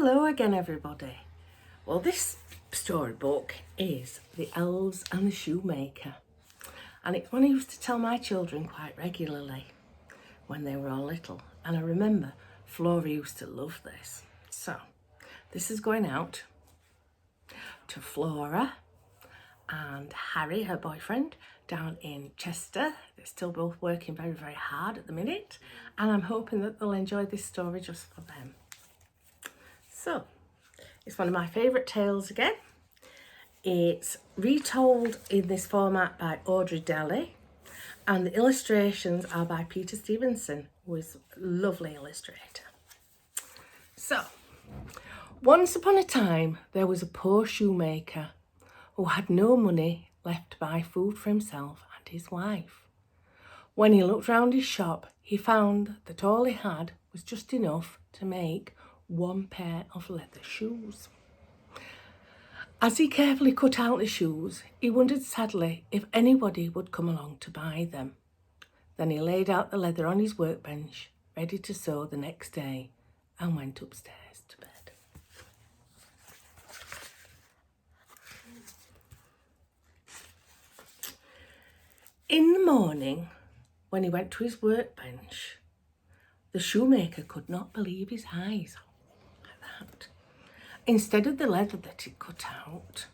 Hello again, everybody. Well, this storybook is The Elves and the Shoemaker, and it's one I used to tell my children quite regularly when they were all little. And I remember Flora used to love this. So this is going out to Flora and Harry, her boyfriend, down in Chester. They're still both working very, very hard at the minute, and I'm hoping that they'll enjoy this story just for them. So, it's one of my favourite tales again. It's retold in this format by Audrey Daly, and the illustrations are by Peter Stevenson, who is a lovely illustrator. So, once upon a time, there was a poor shoemaker who had no money left to buy food for himself and his wife. When he looked round his shop, he found that all he had was just enough to make one pair of leather shoes. As he carefully cut out the shoes, he wondered sadly if anybody would come along to buy them. Then he laid out the leather on his workbench, ready to sew the next day, and went upstairs to bed. In the morning, when he went to his workbench, the shoemaker could not believe his eyes. That. Instead of the leather that he cut out,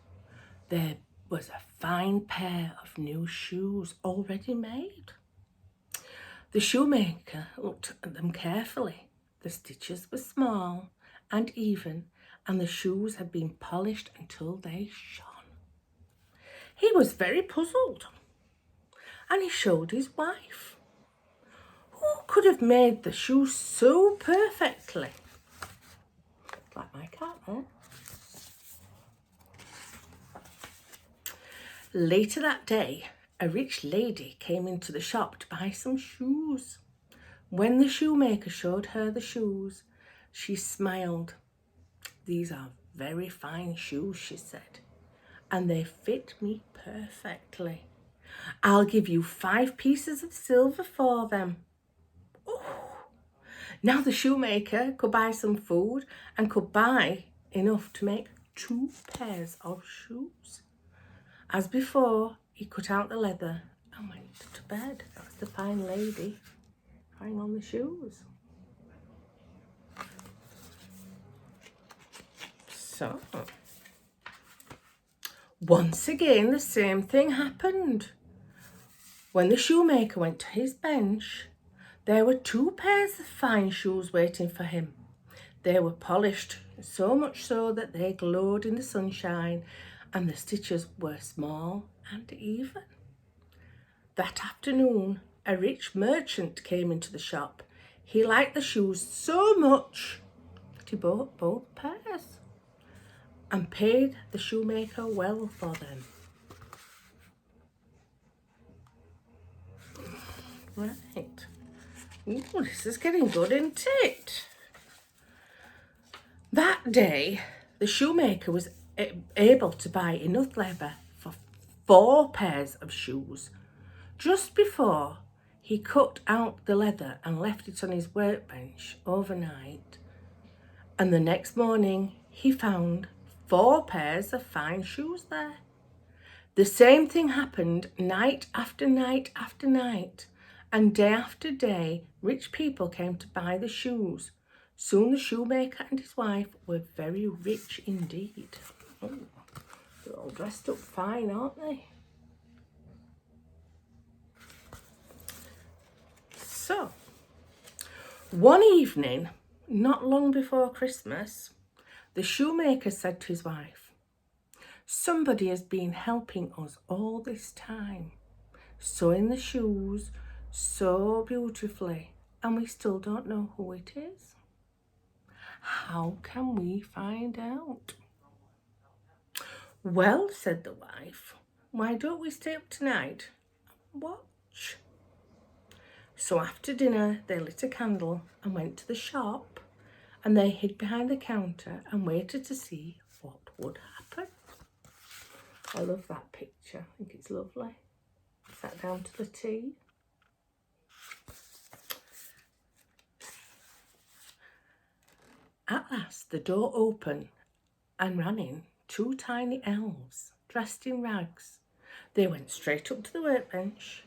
there was a fine pair of new shoes already made. The shoemaker looked at them carefully. The stitches were small and even, and the shoes had been polished until they shone. He was very puzzled, and he showed his wife. Who could have made the shoes so perfectly? Like my cat there. Later that day, a rich lady came into the shop to buy some shoes. When the shoemaker showed her the shoes, she smiled. "These are very fine shoes," she said, "and they fit me perfectly. I'll give you 5 pieces of silver for them." Now the shoemaker could buy some food and could buy enough to make 2 pairs of shoes. As before, he cut out the leather and went to bed. That's the fine lady trying on the shoes. So, once again, the same thing happened. When the shoemaker went to his bench, there were 2 pairs of fine shoes waiting for him. They were polished, so much so that they glowed in the sunshine, and the stitches were small and even. That afternoon, a rich merchant came into the shop. He liked the shoes so much that he bought both pairs and paid the shoemaker well for them. Right. Ooh, this is getting good, isn't it? That day, the shoemaker was able to buy enough leather for 4 pairs of shoes. Just before he cut out the leather and left it on his workbench overnight, and the next morning he found 4 pairs of fine shoes there. The same thing happened night after night after night, and day after day, rich people came to buy the shoes. Soon the shoemaker and his wife were very rich indeed. Oh, they're all dressed up fine, aren't they? So, one evening, not long before Christmas, the shoemaker said to his wife, "Somebody has been helping us all this time, sewing the shoes so beautifully, and we still don't know who it is. How can we find out?" "Well," said the wife, "why don't we stay up tonight and watch?" So after dinner, they lit a candle and went to the shop, and they hid behind the counter and waited to see what would happen. I love that picture. I think it's lovely. Sat down to the tea. At last the door opened and ran in 2 tiny elves dressed in rags. They went straight up to the workbench,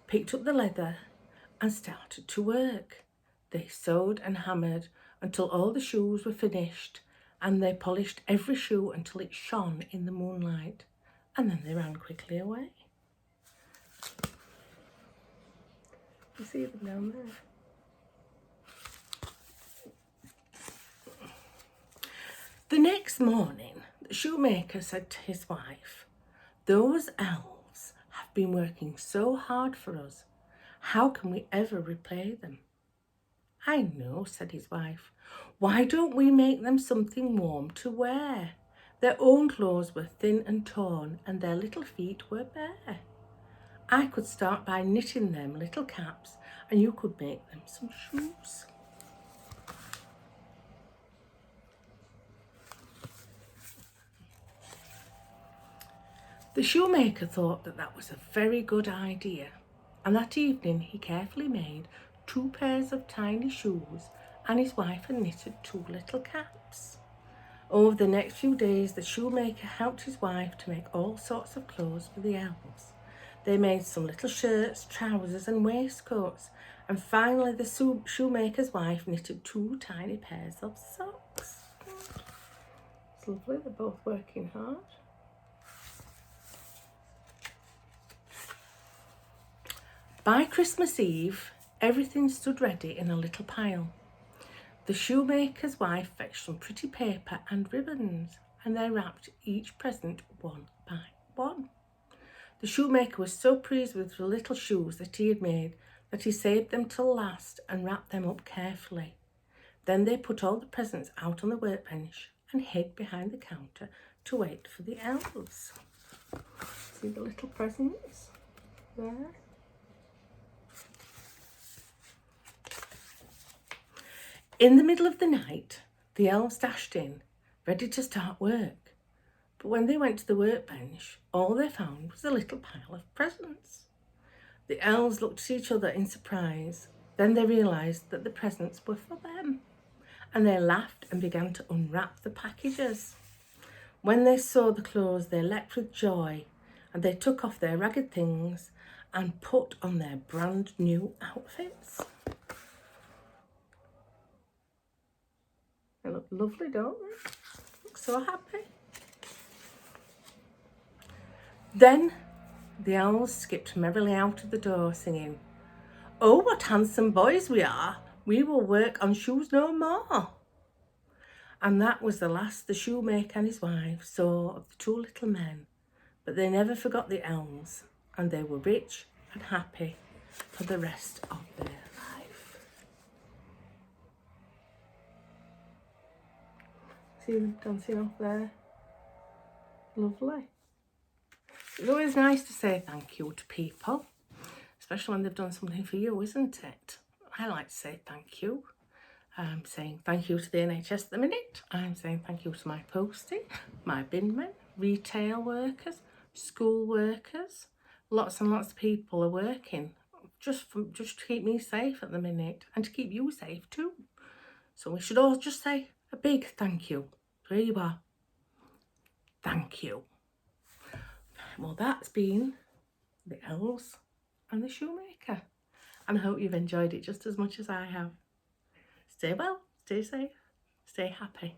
picked up the leather and started to work. They sewed and hammered until all the shoes were finished, and they polished every shoe until it shone in the moonlight, and then they ran quickly away. You see them down there? The next morning, the shoemaker said to his wife, "Those elves have been working so hard for us. How can we ever repay them?" "I know," said his wife. "Why don't we make them something warm to wear? Their own clothes were thin and torn, and their little feet were bare. I could start by knitting them little caps, and you could make them some shoes." The shoemaker thought that that was a very good idea, and that evening he carefully made 2 pairs of tiny shoes, and his wife had knitted 2 little caps. Over the next few days, the shoemaker helped his wife to make all sorts of clothes for the elves. They made some little shirts, trousers and waistcoats, and finally the shoemaker's wife knitted 2 tiny pairs of socks. It's lovely, they're both working hard. By Christmas Eve, everything stood ready in a little pile. The shoemaker's wife fetched some pretty paper and ribbons, and they wrapped each present one by one. The shoemaker was so pleased with the little shoes that he had made that he saved them till last and wrapped them up carefully. Then they put all the presents out on the workbench and hid behind the counter to wait for the elves. See the little presents there? In the middle of the night, the elves dashed in, ready to start work. But when they went to the workbench, all they found was a little pile of presents. The elves looked at each other in surprise. Then they realised that the presents were for them, and they laughed and began to unwrap the packages. When they saw the clothes, they leapt with joy, and they took off their ragged things and put on their brand new outfits. They look lovely, don't they? Look so happy. Then the elves skipped merrily out of the door, singing, "Oh, what handsome boys we are! We will work on shoes no more." And that was the last the shoemaker and his wife saw of the 2 little men. But they never forgot the elves, and they were rich and happy for the rest of their life. See them dancing off there? Lovely. It's always nice to say thank you to people, especially when they've done something for you, isn't it? I like to say thank you. I'm saying thank you to the NHS at the minute. I'm saying thank you to my postie, my binmen, retail workers, school workers. Lots and lots of people are working just to keep me safe at the minute and to keep you safe too. So we should all just say a big thank you. There you are. Thank you. Well, that's been the Elves and the Shoemaker, and I hope you've enjoyed it just as much as I have. Stay well, stay safe, stay happy.